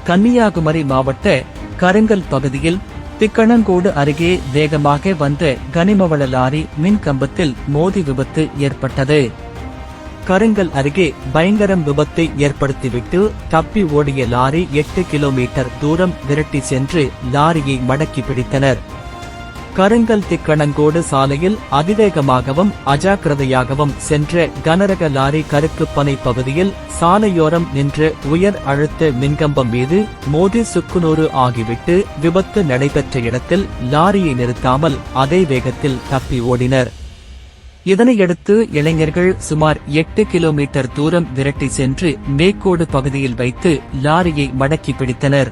கன்னியாகுமரி மாவட்ட கருங்கல் பகுதியில் திக்கணங்கோடு அருகே வேகமாக வந்த கனிமவள லாரி மின் கம்பத்தில் மோதி விபத்து ஏற்பட்டது. கருங்கல் அருகே பயங்கரம் விபத்தை ஏற்படுத்திவிட்டு தப்பி ஓடிய லாரி 8 கிலோமீட்டர் தூரம் விரட்டி சென்று லாரியை மடக்கி பிடித்தனர். கருங்கல் திக்கணங்கோடு சாலையில் அதிவேகமாகவும் அஜாக்கிரதையாகவும் சென்ற கனரக லாரி கருக்குப்பனை பகுதியில் சாலையோரம் நின்ற உயர் அழுத்த மின்கம்பம் மீது மோதி சுக்குநூறு ஆகிவிட்டு விபத்து நடைபெற்ற இடத்தில் லாரியை நிறுத்தாமல் அதே வேகத்தில் தப்பி ஓடினர். இதனையடுத்து இளைஞர்கள் சுமார் 8 கிலோமீட்டர் தூரம் விரட்டி சென்று மேக்கோடு பகுதியில் வைத்து லாரியை மடக்கி பிடித்தனர்.